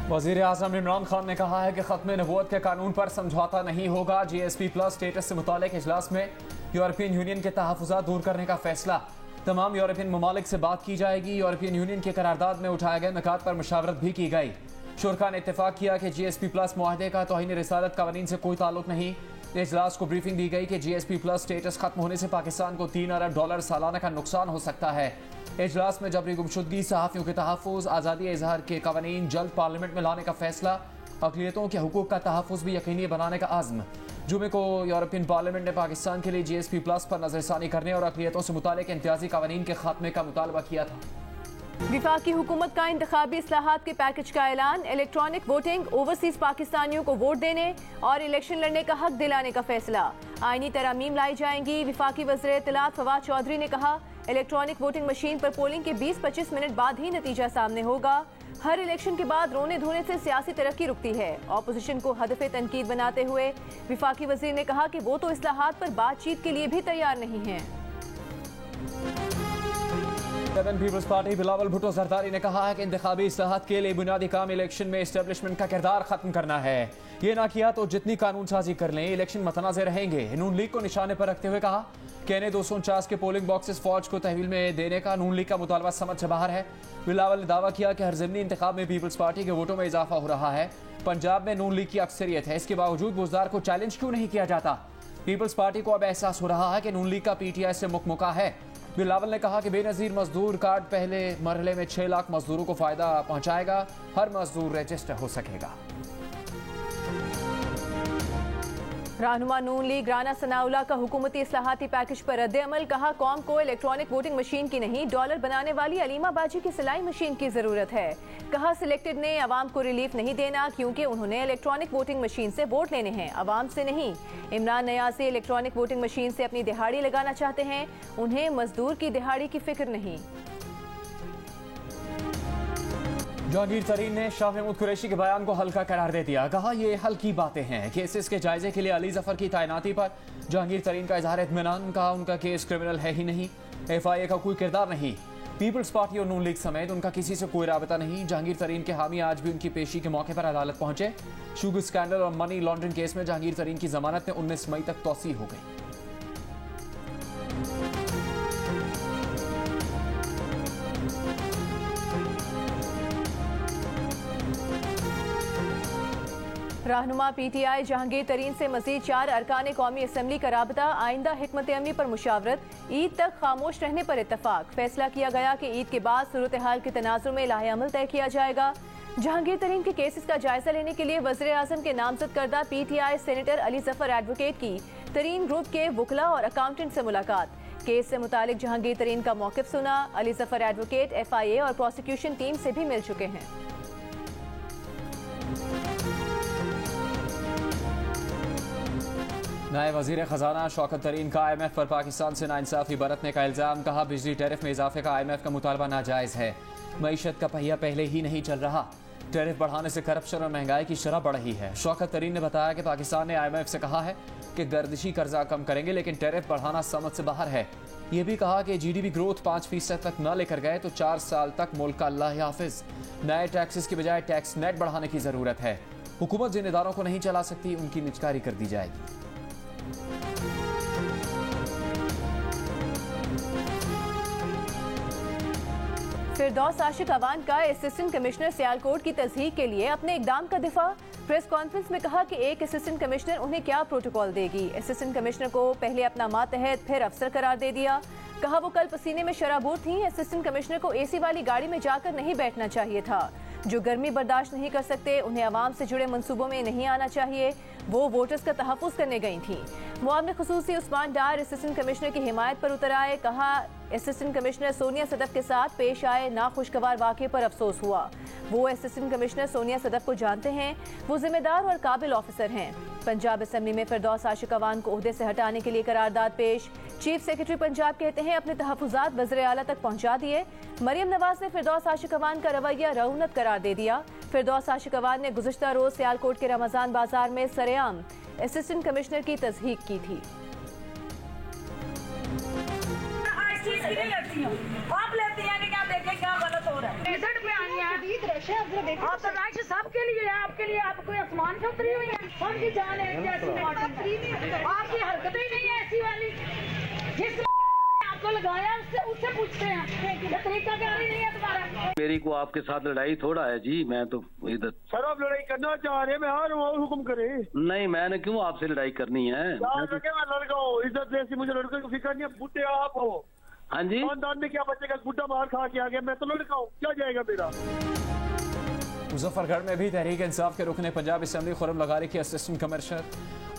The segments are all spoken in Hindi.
वज़ीर आज़म इमरान खान ने कहा है कि ख़त्म नबूवत के कानून पर समझौता नहीं होगा। GSP+ स्टेटस से मुताल्लिक़ इजलास में यूरोपियन यूनियन के तहफ़्फ़ुज़ात दूर करने का फैसला। तमाम यूरोपियन ममालिक से बात की जाएगी। यूरोपियन यूनियन के करारदाद में उठाए गए नुकात पर मुशावरत भी की गई। शुरा ने इत्तेफाक किया कि GSP+ माहदे का तौहीन रिसालत कवानीन से कोई ताल्लुक नहीं। इजलास को ब्रीफिंग दी गई कि GSP+ स्टेटस खत्म होने से पाकिस्तान को $3 अरब सालाना का नुकसान हो सकता है। इजलास में जबरी गुमशुदगी, सहाफ़ियों के तहफ़्फ़ुज़, आज़ादी इज़हार के कवानीन जल्द पार्लियामेंट में लाने का फैसला, अक़लियतों के हुकूक़ का तहफ़्फ़ुज़ भी यकीनी बनाने का आज़्म। जुमे को यूरोपियन पार्लियामेंट ने पाकिस्तान के लिए GSP+ पर नज़रसानी करने और अक़लियतों से मुताल्लिक़ इम्तियाज़ी कवानीन के खात्मे का मुतालबा किया था। वफाकी हुकूमत का इंतखाबी इस्लाहात के पैकेज का ऐलान, इलेक्ट्रॉनिक वोटिंग, ओवरसीज पाकिस्तानियों को वोट देने और इलेक्शन लड़ने का हक दिलाने का फैसला। आईनी तरमीम लाई जाएंगी। वफाकी वज़ीर इत्तलात फवाद चौधरी ने कहा, इलेक्ट्रॉनिक वोटिंग मशीन पर पोलिंग के 20-25 मिनट बाद ही नतीजा सामने होगा। हर इलेक्शन के बाद रोने धोने से सियासी तरक्की रुकती है। ऑपोजिशन को हदफ़े तनकीद बनाते हुए वफाकी वज़ीर ने कहा कि वो तो इस्लाहात पर बातचीत के लिए भी तैयार नहीं है। पीपल्स पार्टी बिलावल भुट्टो जरदारी ने कहा है कि इंतखाबी इस्लाहात के लिए बुनियादी काम इलेक्शन में एस्टेब्लिशमेंट का किरदार खत्म करना है। ये ना किया तो जितनी कानून साजी कर लें, इलेक्शन मतनाज़ रहेंगे। नून लीग को निशाने पर रखते हुए कहा कि इन्हें 249 के पोलिंग बॉक्सेस फौज को तहवील में देने का नून लीग का मुतालबा समझ से बाहर है। बिलावल ने दावा किया कि हर ज़िमनी इंतखाब में पीपल्स पार्टी के वोटों में इजाफा हो रहा है। पंजाब में नून लीग की अक्सरियत है, इसके बावजूद बुज़दार को चैलेंज क्यों नहीं किया जाता। पीपल्स पार्टी को अब एहसास हो रहा है कि नून लीग का PTI से मुकमुका है। बिलावल ने कहा कि बेनज़ीर मजदूर कार्ड पहले मरहले में 6 लाख मजदूरों को फ़ायदा पहुंचाएगा। हर मजदूर रजिस्टर हो सकेगा। रहनुमा नून लीग राना सनाउल्लाह का हुकूमती इस्लाहाती पैकेज पर रद्द-ए-अमल। कहा, कौम को इलेक्ट्रॉनिक वोटिंग मशीन की नहीं, डॉलर बनाने वाली अलीमा बाजी की सिलाई मशीन की जरूरत है। कहा, सिलेक्टेड ने अवाम को रिलीफ नहीं देना क्योंकि उन्होंने इलेक्ट्रॉनिक वोटिंग मशीन से वोट लेने हैं, अवाम से नहीं। Imran Niazi electronic voting machine से अपनी दिहाड़ी लगाना चाहते हैं, उन्हें मजदूर की दिहाड़ी की फिक्र नहीं। जहांगीर तरीन ने शाह महमूद कुरैशी के बयान को हल्का करार दे दिया। कहा, ये हल्की बातें हैं। केसेस के जायजे के लिए अली जफर की तैनाती पर जहांगीर तरीन का इजहार इत्मीनान। कहा, उनका केस क्रिमिनल है ही नहीं, FIA का कोई किरदार नहीं। पीपल्स पार्टी और नून लीग समेत उनका किसी से कोई राबता नहीं। जहांगीर तरीन के हामी आज भी उनकी पेशी के मौके पर अदालत पहुंचे। शुगर स्कैंडल और मनी लॉन्ड्रिंग केस में जहांगीर तरीन की जमानत में 19 मई तक तौसीह हो गई। रहनुमा PTI जहांगीर तरीन से मजीद 4 अरकान कौमी असम्बली का राबता। आइंदा हिकमत अमली पर मुशावरत, ईद तक खामोश रहने पर इत्तफाक। फैसला किया गया कि ईद के बाद सूरत हाल के तनाजुर में लाहे अमल तय किया जाएगा। जहांगीर तरीन के केसेस का जायजा लेने के लिए वज़ीर आज़म के नामजद करदा PTI senator Ali Zafar advocate की तरीन ग्रुप के वकला और अकाउंटेंट से मुलाकात। केस से मुतालिक जहांगीर तरीन का मौक़िफ़ सुना। अली जफर एडवोकेट FIA और प्रोसिक्यूशन टीम से भी मिल चुके हैं। नायब वज़ीर ख़जाना शौकत तरीन का IMF पर पाकिस्तान से नाइंसाफ़ी बरतने का इल्ज़ाम। कहा, बिजली टैरिफ में इजाफे का IMF का मुतालबा नाजायज़ है। मईशत का पहिया पहले ही नहीं चल रहा। टैरिफ बढ़ाने से करप्शन और महंगाई की शरह बढ़ रही है। शौकत तरीन ने बताया कि पाकिस्तान ने IMF से कहा है कि गर्दिशी कर्जा कम करेंगे, लेकिन टैरिफ बढ़ाना समझ से बाहर है। ये भी कहा कि GDP ग्रोथ 5% तक न लेकर गए तो 4 साल तक मुल्क का अल्लाह हाफिज। नए टैक्सेस की बजाय टैक्स नेट बढ़ाने की ज़रूरत है। हुकूमत जिन इदारों को नहीं चला सकती, उनकी निजकारी कर दी जाएगी। फिरदौस आशिक अवान का असिस्टेंट कमिश्नर सियालकोट की तस्दीक के लिए अपने इकदाम का दिफा। प्रेस कॉन्फ्रेंस में कहा कि एक असिस्टेंट कमिश्नर उन्हें क्या प्रोटोकॉल देगी। असिस्टेंट कमिश्नर को पहले अपना मातहत फिर अफसर करार दे दिया। कहा, वो कल पसीने में शराबूर थी। असिस्टेंट कमिश्नर को AC वाली गाड़ी में जाकर नहीं बैठना चाहिए था। जो गर्मी बर्दाश्त नहीं कर सकते, उन्हें अवाम से जुड़े मंसूबों में नहीं आना चाहिए। वो वोटर्स का तहफ़्फ़ुज़ करने गई थी। मुआविन ख़ुसूसी उस्मान डार असिस्टेंट कमिश्नर की हिमायत पर उतर आए। कहा, असिस्टेंट कमिश्नर सोनिया सदफ के साथ पेश आए नाखुशगवार वाक़े पर अफसोस हुआ। वो असिस्टेंट कमिश्नर सोनिया सदफ को जानते हैं। वो जिम्मेदार और काबिल ऑफिसर हैं। पंजाब असम्बली में फिरदौस आशिक अवान को ओहदे से हटाने के लिए करारदाद पेश। चीफ सेक्रेटरी पंजाब कहते हैं अपने तहफ़्फ़ुज़ात वज़ीर आला तक पहुँचा दिए। मरियम नवाज ने फिरदौस आशिक अवान का रवैया रऊनत करार दे दिया। फिरदौस आशिक अवान ने गुज़िश्ता रोज़ सियालकोट के रमज़ान बाजार में सरेआम असिस्टेंट कमिश्नर की तस्दीक की थी। आप लेती हैं कि क्या देखें क्या गलत हो रहा है। रहाइश है, आप तो रहाइश सबके लिए है, आपके लिए आप कोई आसमान से उतरी हुई है, सबकी जान है आपकी हरकतें ही नहीं है ऐसी वाली, जिस आपको लगाया उससे पूछते हैं ये तरीका क्या नहीं है तुम्हारा। मेरी को आपके साथ लड़ाई थोड़ा है जी, मैं तो इधर सर आप लड़ाई करना चाह रहे हैं, मैं और हुक्म करे नहीं, मैंने क्यों आपसे लड़ाई करनी है। मैं लड़का हूँ, इज्जत जैसी मुझे लड़के को फिक्र नहीं है, बूढ़े आप हो। हाँ जी, खानदान में क्या बचेगा, बुढ़ा मार खा के आ गया, मैं तो लड़का हूँ, क्या जाएगा मेरा। मुजफ्फरगढ़ में भी तहरीक इंसाफ के रुकने पंजाब असम्बली खुर्रम लगारी के असिस्टेंट कमिश्नर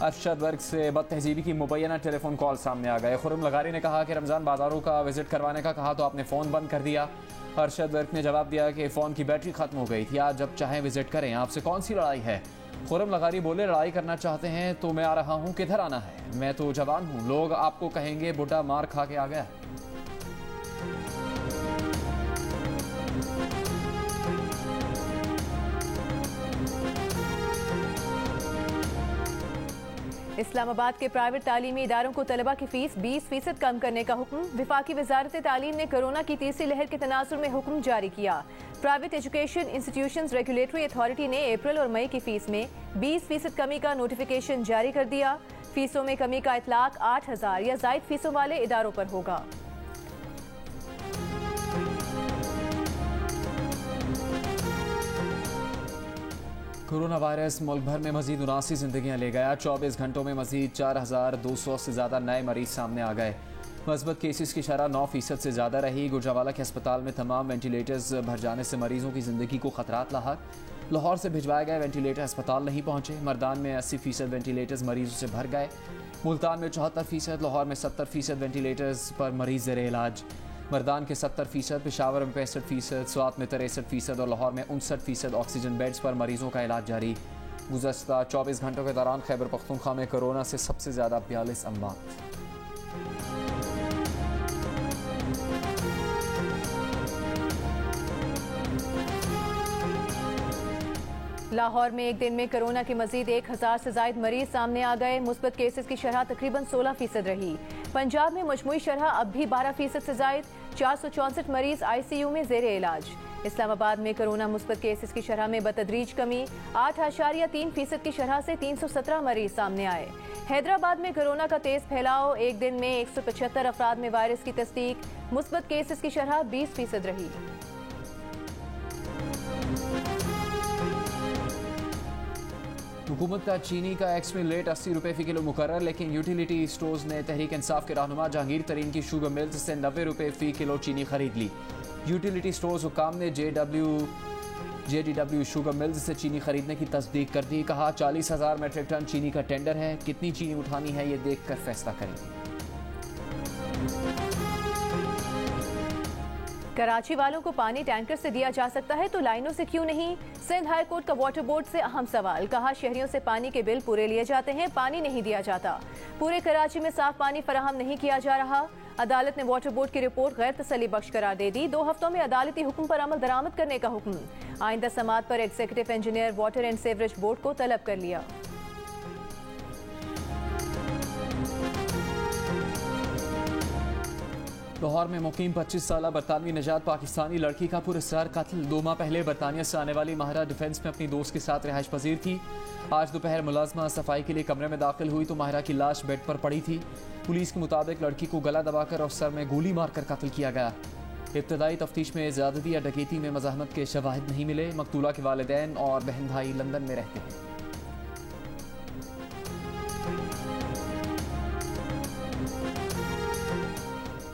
अरशद वर्ग से बदतहजीबी की मुबैना टेलीफोन कॉल सामने आ गए। खुर्रम लगारी ने कहा कि रमज़ान बाजारों का विजिट करवाने का कहा तो आपने फ़ोन बंद कर दिया। अरशद वर्ग ने जवाब दिया कि फ़ोन की बैटरी ख़त्म हो गई थी, आज जब चाहें विजिट करें, आपसे कौन सी लड़ाई है। खुर्रम लगारी बोले लड़ाई करना चाहते हैं तो मैं आ रहा हूँ, किधर आना है, मैं तो जवान हूँ, लोग आपको कहेंगे बुढ़ा मार खा के आ गया। इस्लामाबाद के प्राइवेट तालीमी इदारों को तलबा की फीस 20% कम करने का हुक्म। विफाकी वजारत तालीम ने कोरोना की तीसरी लहर के तनाजुर में हुक्म जारी किया। Private education institutions regulatory authority ने अप्रैल और मई की फीस में 20% कमी का नोटिफिकेशन जारी कर दिया। फीसों में कमी का इतलाक 8,000 या जायद फीसों वाले इदारों पर होगा। कोरोना वायरस मुल्क भर में मजीद 79 जिंदगियां ले गया। 24 घंटों में मजीद 4,200 से ज़्यादा नए मरीज सामने आ गए। मस्बत केसेस की शरह 9% से ज़्यादा रही। गुजरावाला के अस्पताल में तमाम वेंटिलेटर्स भर जाने से मरीजों की ज़िंदगी को खतरात लाहक। लाहौर से भिजवाए गए वेंटिलेटर अस्पताल नहीं पहुंचे। मर्दान में 80% वेंटिलेटर्स मरीजों से भर गए। मुल्तान में 74%, लाहौर में 70% वेंटिलेटर्स पर मरीज ज़ेर इलाज। मर्दान के 70%, पेशावर में 65%, स्वात में 63% और लाहौर में 59% ऑक्सीजन बेड्स पर मरीजों का इलाज जारी। गुज़श्ता 24 घंटों के दौरान खैबर पख्तूनख्वा में कोरोना से सबसे ज़्यादा 42 अमवात। लाहौर में एक दिन में कोरोना के मजीद 1,000 से जायद मरीज सामने आ गए। मुस्बत केसेस की शरह तकरीबन 16% रही। पंजाब में मजमूई शरह अब भी 12% से जायद, 464 मरीज ICU में जेर इलाज। इस्लामाबाद में कोरोना मुस्बत केसेस की शरह में बतदरीज कमी, 8.3% की शरह से 317 मरीज सामने आए। हैदराबाद में कोरोना का तेज फैलाव, एक दिन में 175 अफराद में वायरस की तस्दीक। मुस्बत केसेस की शरह 20% रही। हुकूमत का चीनी का एक्समिल रेट 80 रुपये फ़ी किलो मुकर्रर, लेकिन यूटिलिटी स्टोर्स ने तहरीक इंसाफ के रहनुमा जहांगीर तरीन की शुगर मिल्स से 90 रुपये फ़ी किलो चीनी खरीद ली। यूटिलिटी स्टोर्स हुकाम ने JDW शुगर मिल्स से चीनी खरीदने की तस्दीक कर दी। कहा 40,000 मेट्रिक टन चीनी का टेंडर है, कितनी चीनी उठानी है ये देख कर फैसला करेंगे। कराची वालों को पानी टैंकर से दिया जा सकता है तो लाइनों से क्यों नहीं? सिंध हाई कोर्ट का वाटर बोर्ड से अहम सवाल। कहा शहरियों से पानी के बिल पूरे लिए जाते हैं, पानी नहीं दिया जाता। पूरे कराची में साफ पानी फराहम नहीं किया जा रहा। अदालत ने वाटर बोर्ड की रिपोर्ट गैर तसल्ली बख्श करार दे दी। 2 हफ्तों में अदालती हुक्म पर अमल दरामद करने का हुक्म। आइंदा समात पर executive engineer water and sewerage board को तलब कर लिया। लाहौर में मुकीम 25 साल बरतानवी निजात पाकिस्तानी लड़की का पुरस्कार कत्ल। 2 माह पहले बरतानिया से आने वाली माहिरा डिफेंस में अपनी दोस्त के साथ रिहाइश पजीर थी। आज दोपहर मुलाजमा सफाई के लिए कमरे में दाखिल हुई तो माहिरा की लाश बेड पर पड़ी थी। पुलिस के मुताबिक लड़की को गला दबाकर और सर में गोली मारकर कत्ल किया गया। इब्तदाई तफ्तीश में ज़्यादती या डकैती में मज़ाहमत के शवाहिद नहीं मिले। मकतूला के वालिदैन और बहन भाई लंदन में रहते हैं।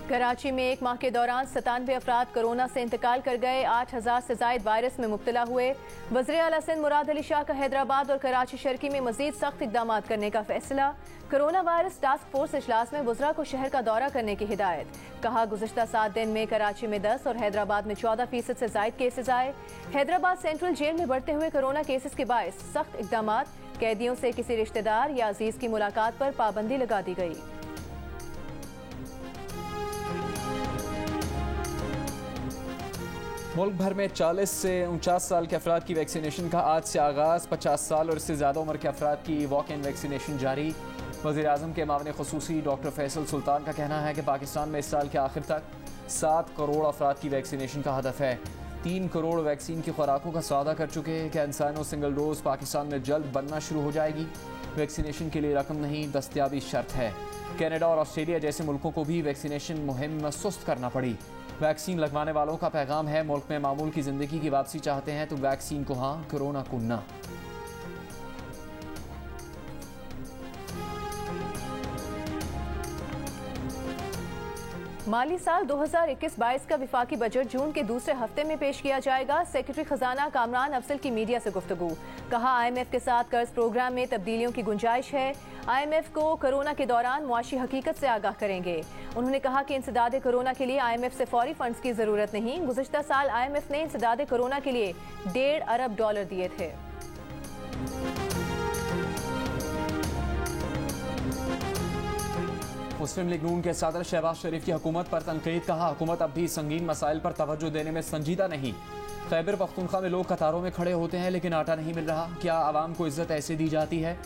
कराची में एक माह के दौरान 97 अफराद कोरोना से इंतकाल कर गए। 8,000 से जायद वायरस में मुब्तला हुए। वज़ीर आला सिंध मुराद अली शाह का हैदराबाद और कराची शर्की में मजीद सख्त इक़दाम करने का फैसला। कोरोना वायरस टास्क फोर्स इजलास में वज़रा को शहर का दौरा करने की हिदायत। कहा गुज़श्ता 7 दिन में कराची में 10 और हैदराबाद में 14% से जायद केसेज आए। हैदराबाद सेंट्रल जेल में बढ़ते हुए कोरोना केसेज के बायस सख्त इक़दाम। कैदियों से किसी रिश्तेदार या अजीज की मुलाकात पर पाबंदी लगा दी गई। मुल्क भर में 40 से 49 साल के अफराद की वैक्सीनेशन का आज से आगाज़। 50 साल और इससे ज़्यादा उम्र के अफराद की वॉक इन वैक्सीनेशन जारी। वज़ीर आज़म के मामले ख़ुसूसी डॉक्टर फैसल सुल्तान का कहना है कि पाकिस्तान में इस साल के आखिर तक 7 करोड़ अफराद की वैक्सीनेशन का हदफ है। 3 करोड़ वैक्सीन की खुराकों का सौदा कर चुके हैं। कैंसर सिंगल डोज पाकिस्तान में जल्द बनना शुरू हो जाएगी। वैक्सीनेशन के लिए रकम नहीं, दस्तयाबी शर्त है। कनाडा और ऑस्ट्रेलिया जैसे मुल्कों को भी वैक्सीनेशन मुहिम सुस्त करना पड़ी। वैक्सीन लगवाने वालों का पैगाम है, मुल्क में मामूल की जिंदगी की वापसी चाहते हैं तो वैक्सीन को हाँ, कोरोना को ना। माली साल 2021-22 का विफाकी बजट जून के दूसरे हफ्ते में पेश किया जाएगा। सेक्रेटरी खजाना कामरान अफजल की मीडिया से गुफ्तगू। कहा, IMF के साथ कर्ज प्रोग्राम में तब्दीलियों की गुंजाइश है। IMF को कोरोना के दौरान मुआशी हकीकत से आगाह करेंगे। उन्होंने कहा कि इंसदाद कोरोना के लिए IMF से फौरी फंड्स की जरूरत नहीं। गुज़िश्ता साल IMF ने इंसदाद कोरोना के लिए $1.5 अरब दिए थे। मुस्लिम लीग नून के सदर शहबाज शरीफ की हुकूमत पर तनकीद। कहा, हुकूमत अब भी संगीन मसाइल पर तवज्जो देने में संजीदा नहीं। खैबर पख्तूनख्वा में लोग कतारों में खड़े होते हैं लेकिन आटा नहीं मिल रहा। क्या आवाम को इज्जत ऐसे दी जाती है?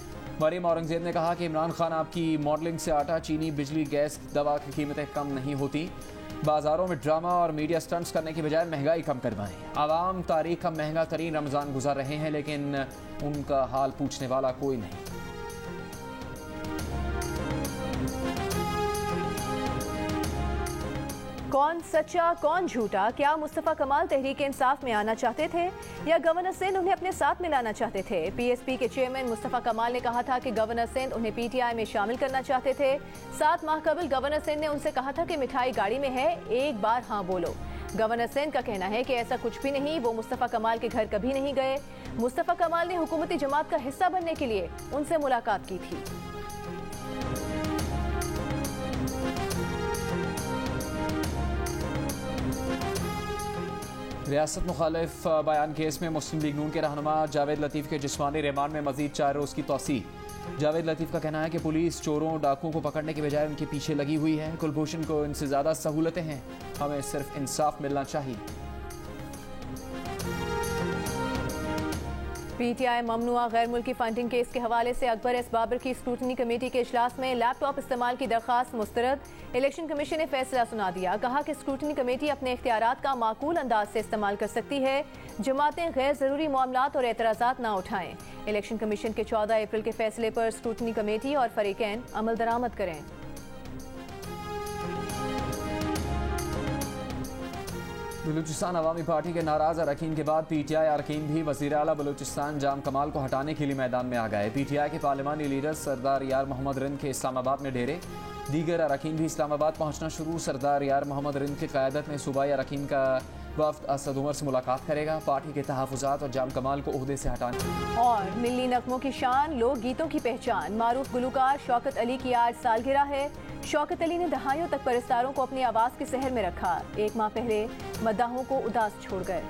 मरीम औरंगजेब ने कहा कि इमरान खान आपकी मॉडलिंग से आटा, चीनी, बिजली, गैस, दवा की कीमतें कम नहीं होती। बाजारों में ड्रामा और मीडिया स्टंट्स करने की बजाय महंगाई कम करवाएं। आवाम तारीख का महंगा तरीन रमज़ान गुजार रहे हैं लेकिन उनका हाल पूछने वाला कोई नहीं। कौन सच्चा कौन झूठा? क्या मुस्तफ़ा कमाल तहरीक इंसाफ में आना चाहते थे या गवर्नर सिंध उन्हें अपने साथ मिलाना चाहते थे? PSP के चेयरमैन मुस्तफ़ा कमाल ने कहा था कि गवर्नर सिंध उन्हें PTI में शामिल करना चाहते थे। 7 माह कबल गवर्नर सिंध ने उनसे कहा था कि मिठाई गाड़ी में है, एक बार हाँ बोलो। गवर्नर सिंध का कहना है कि ऐसा कुछ भी नहीं, वो मुस्तफ़ा कमाल के घर कभी नहीं गए। मुस्तफ़ा कमाल ने हुकूमती जमात का हिस्सा बनने के लिए उनसे मुलाकात की थी। रियासत मुखालिफ बयान केस में मुस्लिम लीग नून के रहनुमा जावेद लतीफ़ के जिस्मानी रिमांड में मजीद 4 रोज़ की तौसी। जावेद लतीफ़ का कहना है कि पुलिस चोरों डाकुओं को पकड़ने के बजाय उनके पीछे लगी हुई है। कुलभूषण को इनसे ज़्यादा सहूलतें हैं, हमें सिर्फ इंसाफ मिलना चाहिए। PTI ममनुआ गैर मुल्की फंडिंग केस के हवाले से अकबर एस बाबर की स्क्रूटनी कमेटी के इजलास में लैपटॉप इस्तेमाल की दरख्वास्त मुस्तरद। इलेक्शन कमीशन ने फैसला सुना दिया। कहा कि स्क्रूटनी कमेटी अपने इख्तियारात का माकूल अंदाज से इस्तेमाल कर सकती है। जमातें गैर जरूरी मामलात और एतराज़ात ना उठाएं। इलेक्शन कमीशन के 14 अप्रैल के फैसले पर स्क्रूटनी कमेटी और फरीकैन अमल दरामद करें। बलूचिस्तान अवामी पार्टी के नाराज अरकान के बाद PTI अरकान भी वज़ीर आला बलूचिस्तान जाम कमाल को हटाने के लिए मैदान में आ गए। PTI के पार्लिमानी लीडर सरदार यार मोहम्मद रिंद के इस्लामाबाद में डेरे। दीगर अरकान भी इस्लामाबाद पहुंचना शुरू। सरदार यार मोहम्मद रिंद की क़यादत में सूबाई अरकान का वफ्द असद उमर से मुलाकात करेगा। पार्टी के तहफ़्फ़ुज़ात और जाम कमाल को ओहदे से हटाने और मिल्ली नग़मों की शान, लोक गीतों की पहचान, मारूफ गुलकार शौकत अली की आज सालगिरह है। शौकत अली ने दहाइयों तक परस्तारों को अपनी आवाज़ के सहर में रखा। 1 माह पहले मद्दाहों को उदास छोड़ गए।